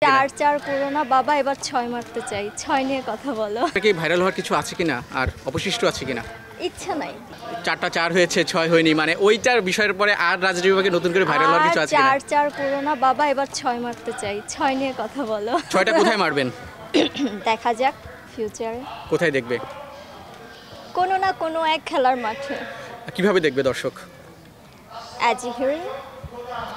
চার চার করো না বাবা, এবার 6 মারতে চাই। 6 নিয়ে কথা বলো। কি ভাইরাল হওয়ার কিছু আছে কিনা আর অবশিষ্ট আছে কিনা? ইচ্ছা নাই। 4টা 4 হয়েছে 6 হয়নি, মানে ওইটার বিষয়ের পরে আর রাজনীতি বিভাগে নতুন করে ভাইরাল হওয়ার কিছু আছে কিনা? চার চার করো না বাবা, এবার 6 মারতে চাই। 6 নিয়ে কথা বলো। 6টা কোথায় মারবেন? দেখা যাক ফিউচারে। কোথায় দেখবে? কোনো না কোনো এক খেলার মাঠে। কিভাবে দেখবে দর্শক? অ্যাজ এ হিরো,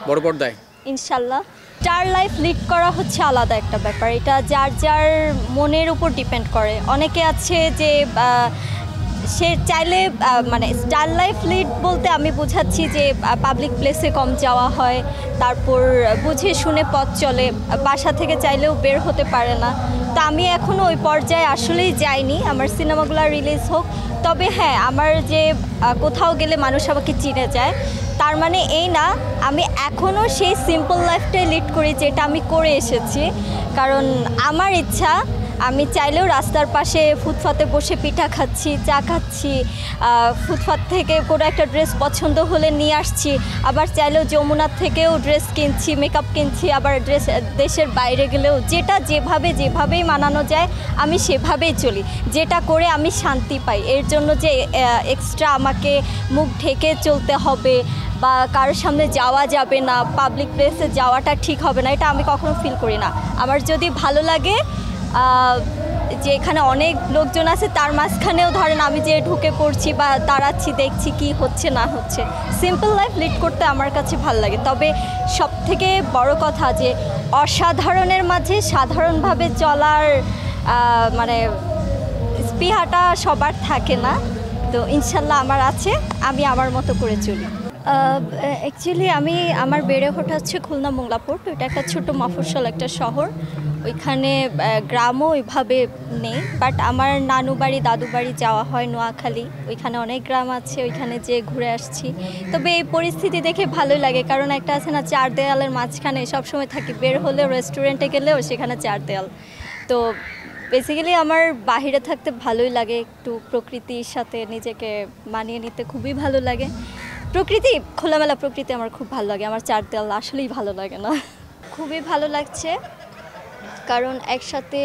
বড় পর্দায় ইনশাল্লাহ। স্টার লাইফ লিড করা হচ্ছে আলাদা একটা ব্যাপার, এটা যার যার মনের উপর ডিপেন্ড করে। অনেকে আছে যে সে চাইলে মানে স্টার লাইফ লিড বলতে আমি বোঝাচ্ছি যে পাবলিক প্লেসে কম যাওয়া হয়, তারপর বুঝে শুনে পথ চলে, বাসা থেকে চাইলেও বের হতে পারে না। তো আমি এখনও ওই পর্যায়ে আসলেই যাইনি, আমার সিনেমাগুলো রিলিজ হোক। তবে হ্যাঁ, আমার যে কোথাও গেলে মানুষ আমাকে চিনে যায়, তার মানে এই না আমি এখনও সেই সিম্পল লাইফটাই লিড করি যেটা আমি করে এসেছি। কারণ আমার ইচ্ছা, আমি চাইলেও রাস্তার পাশে ফুটপাতে বসে পিঠা খাচ্ছি, চা খাচ্ছি, ফুটপাত থেকে কোনো একটা ড্রেস পছন্দ হলে নিয়ে আসছি, আবার চাইলেও যমুনার থেকেও ড্রেস কিনছি, মেকআপ কিনছি, আবার ড্রেস দেশের বাইরে গেলেও যেটা যেভাবেই মানানো যায় আমি সেভাবেই চলি, যেটা করে আমি শান্তি পাই। এর জন্য যে এক্সট্রা আমাকে মুখ ঢেকে চলতে হবে বা কারোর সামনে যাওয়া যাবে না, পাবলিক প্লেসে যাওয়াটা ঠিক হবে না, এটা আমি কখনো ফিল করি না। আমার যদি ভালো লাগে যে এখানে অনেক লোকজন আছে, তার মাঝখানেও ধরেন আমি যে ঢুকে পড়ছি বা দাঁড়াচ্ছি, দেখছি কি হচ্ছে না হচ্ছে, সিম্পল লাইফ লিড করতে আমার কাছে ভালো লাগে। তবে সবথেকে বড় কথা যে অসাধারণের মাঝে সাধারণভাবে চলার মানে স্পৃহাটা সবার থাকে না, তো ইনশাল্লাহ আমার আছে, আমি আমার মতো করে চলি। অ্যাকচুয়ালি আমার বেড়ে ওঠা হচ্ছে খুলনা মোংলাপুর, এটা একটা ছোটো মফস্বল একটা শহর। ওইখানে গ্রামও ওইভাবে নেই, বাট আমার নানু বাড়ি দাদু বাড়ি যাওয়া হয় নোয়াখালী, ওইখানে অনেক গ্রাম আছে, ওইখানে যেয়ে ঘুরে আসছি। তবে এই পরিস্থিতি দেখে ভালোই লাগে, কারণ একটা আছে না, চার দেয়ালের মাঝখানে সবসময় থাকি, বের হলেও রেস্টুরেন্টে গেলেও সেখানে চার দেয়াল। তো বেসিক্যালি আমার বাহিরে থাকতে ভালোই লাগে, একটু প্রকৃতির সাথে নিজেকে মানিয়ে নিতে খুবই ভালো লাগে। প্রকৃতি, খোলামেলা প্রকৃতি আমার খুব ভালো লাগে, আমার চার দেয়াল আসলেই ভালো লাগে না। খুবই ভালো লাগছে, কারণ একসাথে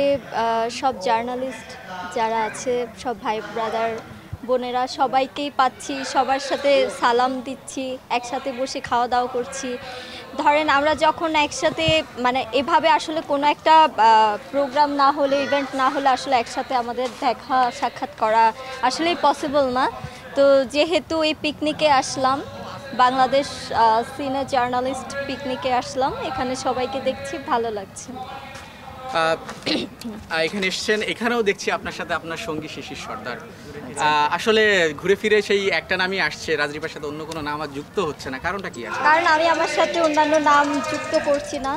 সব জার্নালিস্ট যারা আছে, সব ভাই ব্রাদার বোনেরা সবাইকেই পাচ্ছি, সবার সাথে সালাম দিচ্ছি, একসাথে বসে খাওয়া দাওয়া করছি। ধরেন আমরা যখন একসাথে মানে এভাবে আসলে কোনো একটা প্রোগ্রাম না হলে, ইভেন্ট না হলে আসলে একসাথে আমাদের দেখা সাক্ষাৎ করা আসলেই পসিবল না। তো যেহেতু এই পিকনিকে আসলাম, বাংলাদেশ সিনিয়র জার্নালিস্ট পিকনিকে আসলাম, এখানে সবাইকে দেখছি, ভালো লাগছে। এখানে এসেছেন, এখানেও দেখছি আপনার সাথে আপনার সঙ্গী শিশির সর্দার। আসলে ঘুরে ফিরে সেই একটা নামই আসছে, রাজদীপের সাথে অন্য কোনো নাম আর যুক্ত হচ্ছে না, কারণটা কি আছে? কারণ আমি আমার সাথে অন্যান্য নাম যুক্ত করছি না।